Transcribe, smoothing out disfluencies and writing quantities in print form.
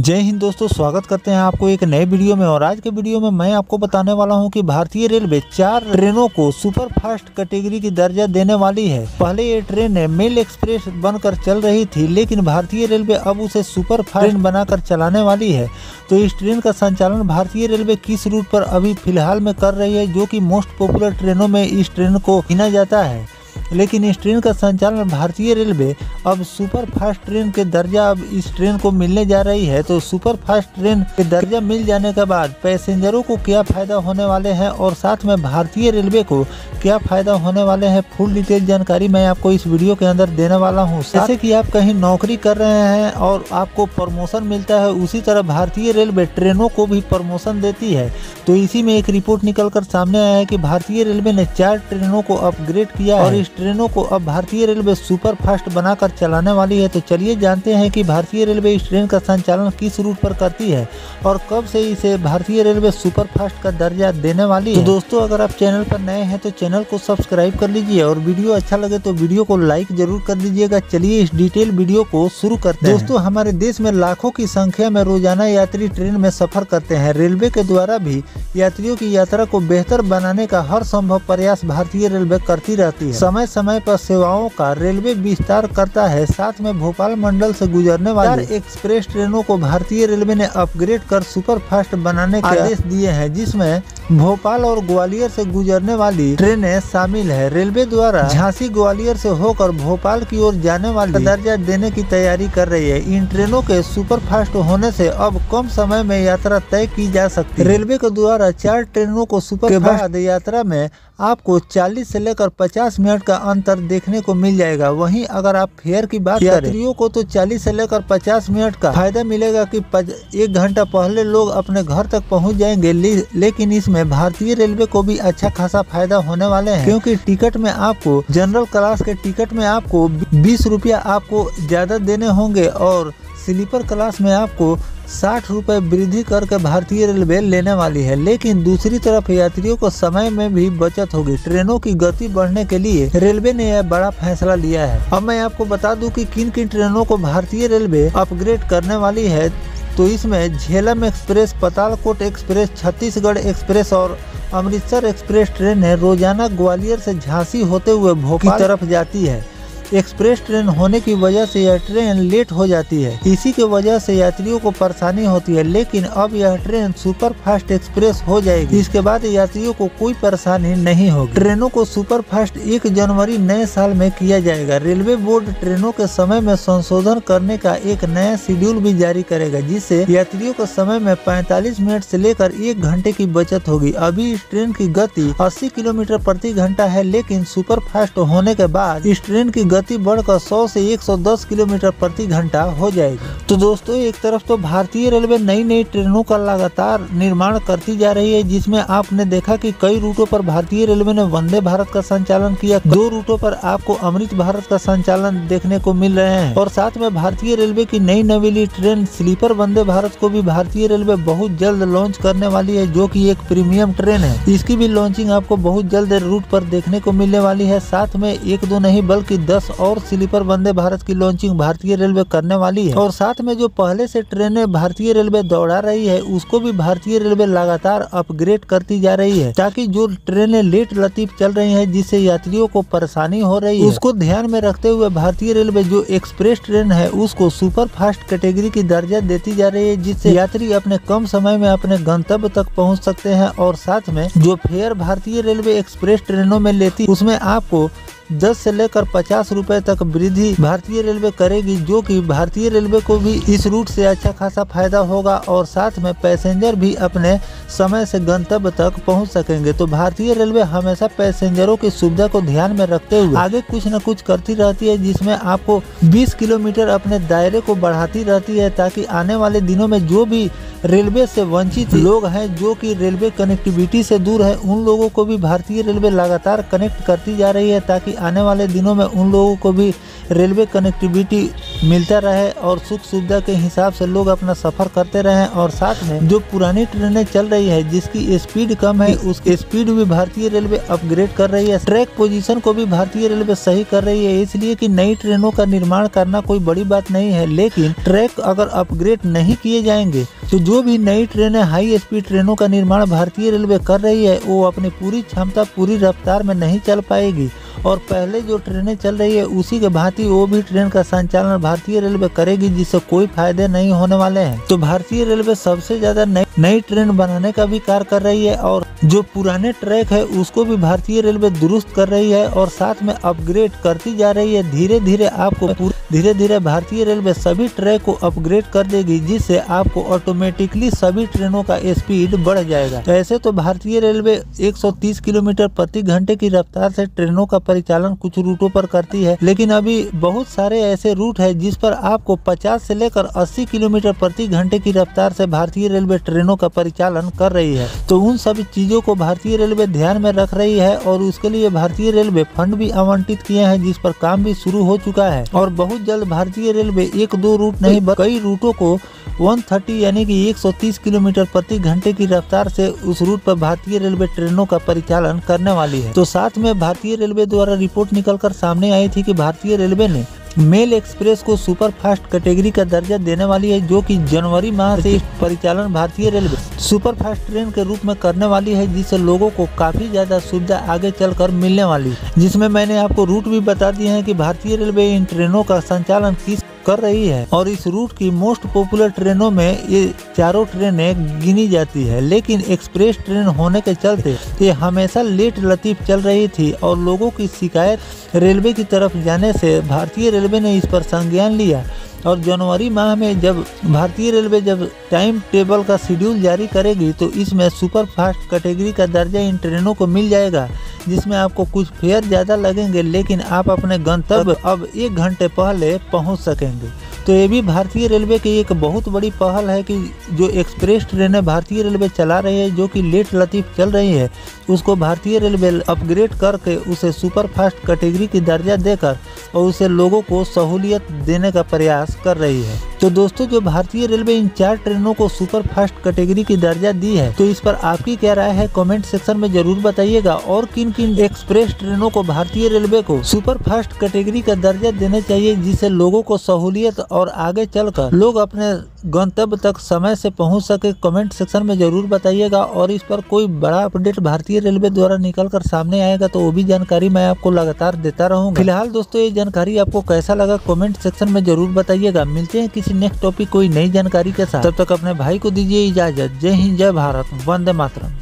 जय हिंद दोस्तों, स्वागत करते हैं आपको एक नए वीडियो में। और आज के वीडियो में मैं आपको बताने वाला हूं कि भारतीय रेलवे 4 ट्रेनों को सुपर फास्ट कैटेगरी की दर्जा देने वाली है। पहले ये ट्रेन मेल एक्सप्रेस बनकर चल रही थी, लेकिन भारतीय रेलवे अब उसे सुपर फास्ट ट्रेन बनाकर चलाने वाली है। तो इस ट्रेन का संचालन भारतीय रेलवे किस रूट पर अभी फिलहाल में कर रही है, जो कि मोस्ट पॉपुलर ट्रेनों में इस ट्रेन को गिना जाता है। लेकिन इस ट्रेन का संचालन भारतीय रेलवे अब सुपर फास्ट ट्रेन के दर्जा अब इस ट्रेन को मिलने जा रही है। तो सुपर फास्ट ट्रेन के दर्जा मिल जाने के बाद पैसेंजरों को क्या फायदा होने वाले हैं और साथ में भारतीय रेलवे को क्या फायदा होने वाले हैं, फुल डिटेल जानकारी मैं आपको इस वीडियो के अंदर देने वाला हूं। जैसे कि आप कहीं नौकरी कर रहे हैं और आपको प्रमोशन मिलता है, उसी तरह भारतीय रेलवे ट्रेनों को भी प्रमोशन देती है। तो इसी में एक रिपोर्ट निकलकर सामने आया है कि भारतीय रेलवे ने 4 ट्रेनों को अपग्रेड किया है और इस ट्रेनों को अब भारतीय रेलवे सुपर फास्ट बनाकर चलाने वाली है। तो चलिए जानते हैं कि भारतीय रेलवे इस ट्रेन का संचालन किस रूट पर करती है और कब से इसे भारतीय रेलवे सुपर फास्ट का दर्जा देने वाली है। तो दोस्तों, अगर आप चैनल पर नए हैं तो चैनल को सब्सक्राइब कर लीजिए और वीडियो अच्छा लगे तो वीडियो को लाइक जरूर कर दीजिएगा। चलिए इस डिटेल वीडियो को शुरू करते हैं। दोस्तों, हमारे देश में लाखों की संख्या में रोजाना यात्री ट्रेन में सफर करते हैं। रेलवे के द्वारा भी यात्रियों की यात्रा को बेहतर बनाने का हर संभव प्रयास भारतीय रेलवे करती रहती है। समय समय पर सेवाओं का रेलवे विस्तार करता है। साथ में भोपाल मंडल से गुजरने वाली एक्सप्रेस ट्रेनों को भारतीय रेलवे ने अपग्रेड कर सुपर फास्ट बनाने के आदेश दिए हैं, जिसमें भोपाल और ग्वालियर से गुजरने वाली ट्रेनें शामिल है। रेलवे द्वारा झांसी ग्वालियर से होकर भोपाल की ओर जाने वाली दर्जा देने की तैयारी कर रही है। इन ट्रेनों के सुपर फास्ट होने से अब कम समय में यात्रा तय की जा सकती है। रेलवे के द्वारा 4 ट्रेनों को सुपर फास्ट यात्रा में आपको 40 से लेकर 50 मिनट का अंतर देखने को मिल जाएगा। वहीं अगर आप फेयर की बात करें, यात्रियों को तो 40 से लेकर 50 मिनट का फायदा मिलेगा कि 1 घंटा पहले लोग अपने घर तक पहुंच जाएंगे। लेकिन इसमें भारतीय रेलवे को भी अच्छा खासा फायदा होने वाले हैं, क्योंकि टिकट में आपको जनरल क्लास के टिकट में आपको 20 रुपया आपको ज्यादा देने होंगे और स्लीपर क्लास में आपको 60 रुपए वृद्धि करके भारतीय रेलवे लेने वाली है। लेकिन दूसरी तरफ यात्रियों को समय में भी बचत होगी। ट्रेनों की गति बढ़ने के लिए रेलवे ने यह बड़ा फैसला लिया है। अब मैं आपको बता दूं कि किन किन ट्रेनों को भारतीय रेलवे अपग्रेड करने वाली है। तो इसमें Jhelum express, Patalkot express, Chhattisgarh express और अमृतसर एक्सप्रेस ट्रेन है रोजाना ग्वालियर से झांसी होते हुए भोपाल की तरफ जाती है। एक्सप्रेस ट्रेन होने की वजह से यह ट्रेन लेट हो जाती है, इसी की वजह से यात्रियों को परेशानी होती है। लेकिन अब यह ट्रेन सुपर फास्ट एक्सप्रेस हो जाएगी, इसके बाद यात्रियों को कोई परेशानी नहीं होगी। ट्रेनों को सुपर फास्ट 1 जनवरी नए साल में किया जाएगा। रेलवे बोर्ड ट्रेनों के समय में संशोधन करने का एक नया शेड्यूल भी जारी करेगा, जिससे यात्रियों को समय में 45 मिनट से लेकर 1 घंटे की बचत होगी। अभी इस ट्रेन की गति 80 किलोमीटर प्रति घंटा है, लेकिन सुपर फास्ट होने के बाद इस ट्रेन की गति बढ़कर 100 से 110 किलोमीटर प्रति घंटा हो जाएगी। तो दोस्तों, एक तरफ तो भारतीय रेलवे नई नई ट्रेनों का लगातार निर्माण करती जा रही है, जिसमें आपने देखा कि कई रूटों पर भारतीय रेलवे ने वंदे भारत का संचालन किया। 2 रूटों पर आपको अमृत भारत का संचालन देखने को मिल रहे हैं और साथ में भारतीय रेलवे की नई नवीली ट्रेन स्लीपर वंदे भारत को भी भारतीय रेलवे बहुत जल्द लॉन्च करने वाली है, जो कि एक प्रीमियम ट्रेन है। इसकी भी लॉन्चिंग आपको बहुत जल्द रूट पर देखने को मिलने वाली है। साथ में 1-2 नहीं बल्कि 10 और स्लीपर वंदे भारत की लॉन्चिंग भारतीय रेलवे करने वाली है। और साथ में जो पहले से ट्रेनें भारतीय रेलवे दौड़ा रही है, उसको भी भारतीय रेलवे लगातार अपग्रेड करती जा रही है, ताकि जो ट्रेनें लेट लतीफ चल रही हैं, जिससे यात्रियों को परेशानी हो रही है, उसको ध्यान में रखते हुए भारतीय रेलवे जो एक्सप्रेस ट्रेन है उसको सुपर फास्ट कैटेगरी की दर्जा देती जा रही है, जिससे यात्री अपने कम समय में अपने गंतव्य तक पहुँच सकते हैं। और साथ में जो फेयर भारतीय रेलवे एक्सप्रेस ट्रेनों में लेती, उसमें आपको 10 से लेकर 50 रुपए तक वृद्धि भारतीय रेलवे करेगी, जो कि भारतीय रेलवे को भी इस रूट से अच्छा खासा फायदा होगा और साथ में पैसेंजर भी अपने समय से गंतव्य तक पहुंच सकेंगे। तो भारतीय रेलवे हमेशा पैसेंजरों की सुविधा को ध्यान में रखते हुए आगे कुछ न कुछ करती रहती है, जिसमें आपको 20 किलोमीटर अपने दायरे को बढ़ाती रहती है, ताकि आने वाले दिनों में जो भी रेलवे से वंचित लोग हैं, जो कि रेलवे कनेक्टिविटी से दूर है, उन लोगों को भी भारतीय रेलवे लगातार कनेक्ट करती जा रही है, ताकि आने वाले दिनों में उन लोगों को भी रेलवे कनेक्टिविटी मिलता रहे और सुख सुविधा के हिसाब से लोग अपना सफर करते रहें। और साथ में जो पुरानी ट्रेनें चल रही है जिसकी स्पीड कम है, उसकी स्पीड भी भारतीय रेलवे अपग्रेड कर रही है। ट्रैक पोजीशन को भी भारतीय रेलवे सही कर रही है, इसलिए कि नई ट्रेनों का निर्माण करना कोई बड़ी बात नहीं है। लेकिन ट्रैक अगर अपग्रेड नहीं किए जाएंगे तो जो भी नई ट्रेनें, हाई स्पीड ट्रेनों का निर्माण भारतीय रेलवे कर रही है, वो अपनी पूरी क्षमता, पूरी रफ्तार में नहीं चल पाएगी। और पहले जो ट्रेनें चल रही है उसी के भांति वो भी ट्रेन का संचालन भारतीय रेलवे करेगी, जिससे कोई फायदे नहीं होने वाले हैं। तो भारतीय रेलवे सबसे ज्यादा नई ट्रेन बनाने का भी कार्य कर रही है, और जो पुराने ट्रैक है उसको भी भारतीय रेलवे दुरुस्त कर रही है और साथ में अपग्रेड करती जा रही है। धीरे धीरे भारतीय रेलवे सभी ट्रैक को अपग्रेड कर देगी, जिससे आपको ऑटोमेटिकली सभी ट्रेनों का स्पीड बढ़ जाएगा। तो ऐसे तो भारतीय रेलवे 130 किलोमीटर प्रति घंटे की रफ्तार से ट्रेनों का परिचालन कुछ रूटों पर करती है, लेकिन अभी बहुत सारे ऐसे रूट है जिस पर आपको 50 से लेकर 80 किलोमीटर प्रति घंटे की रफ्तार से भारतीय रेलवे ट्रेनों का परिचालन कर रही है। तो उन सभी चीजों को भारतीय रेलवे ध्यान में रख रही है और उसके लिए भारतीय रेलवे फंड भी आवंटित किए हैं, जिस पर काम भी शुरू हो चुका है। और बहुत जल्द भारतीय रेलवे 1-2 रूट नहीं कई रूटों को 130 यानी कि 130 किलोमीटर प्रति घंटे की रफ्तार से उस रूट पर भारतीय रेलवे ट्रेनों का परिचालन करने वाली है। तो साथ में भारतीय रेलवे द्वारा रिपोर्ट निकलकर सामने आई थी कि भारतीय रेलवे ने मेल एक्सप्रेस को सुपर फास्ट कैटेगरी का दर्जा देने वाली है, जो कि जनवरी माह से परिचालन भारतीय रेलवे सुपर फास्ट ट्रेन के रूप में करने वाली है, जिससे लोगों को काफी ज्यादा सुविधा आगे चलकर मिलने वाली है। जिसमें मैंने आपको रूट भी बता दिए हैं कि भारतीय रेलवे इन ट्रेनों का संचालन किस कर रही है। और इस रूट की मोस्ट पॉपुलर ट्रेनों में ये चारों ट्रेनें गिनी जाती है, लेकिन एक्सप्रेस ट्रेन होने के चलते ये हमेशा लेट लतीफ चल रही थी और लोगों की शिकायत रेलवे की तरफ जाने से भारतीय रेलवे ने इस पर संज्ञान लिया। और जनवरी माह में जब भारतीय रेलवे जब टाइम टेबल का शेड्यूल जारी करेगी तो इसमें सुपर फास्ट कैटेगरी का दर्जा इन ट्रेनों को मिल जाएगा, जिसमें आपको कुछ फेयर ज़्यादा लगेंगे, लेकिन आप अपने गंतव्य अब 1 घंटे पहले पहुंच सकेंगे। तो ये भी भारतीय रेलवे की एक बहुत बड़ी पहल है कि जो एक्सप्रेस ट्रेनें भारतीय रेलवे चला रही है, जो कि लेट लतीफ चल रही है, उसको भारतीय रेलवे अपग्रेड करके उसे सुपर फास्ट कैटेगरी की दर्जा देकर और उसे लोगों को सहूलियत देने का प्रयास कर रही है। तो दोस्तों, जो भारतीय रेलवे इन 4 ट्रेनों को सुपर फास्ट कैटेगरी की दर्जा दी है, तो इस पर आपकी क्या राय है कमेंट सेक्शन में जरूर बताइएगा। और किन किन एक्सप्रेस ट्रेनों को भारतीय रेलवे को सुपर फास्ट कैटेगरी का दर्जा देना चाहिए, जिससे लोगों को सहूलियत और आगे चलकर लोग अपने गंतव्य तक समय से पहुंच सके, कमेंट सेक्शन में जरूर बताइएगा। और इस पर कोई बड़ा अपडेट भारतीय रेलवे द्वारा निकल कर सामने आएगा तो वो भी जानकारी मैं आपको लगातार देता रहूंगा। फिलहाल दोस्तों, ये जानकारी आपको कैसा लगा कमेंट सेक्शन में जरूर बताइएगा। मिलते हैं किसी नेक्स्ट टॉपिक कोई नई जानकारी के साथ, तब तक अपने भाई को दीजिए इजाजत। जय हिंद, जय भारत, वंदे मातरम।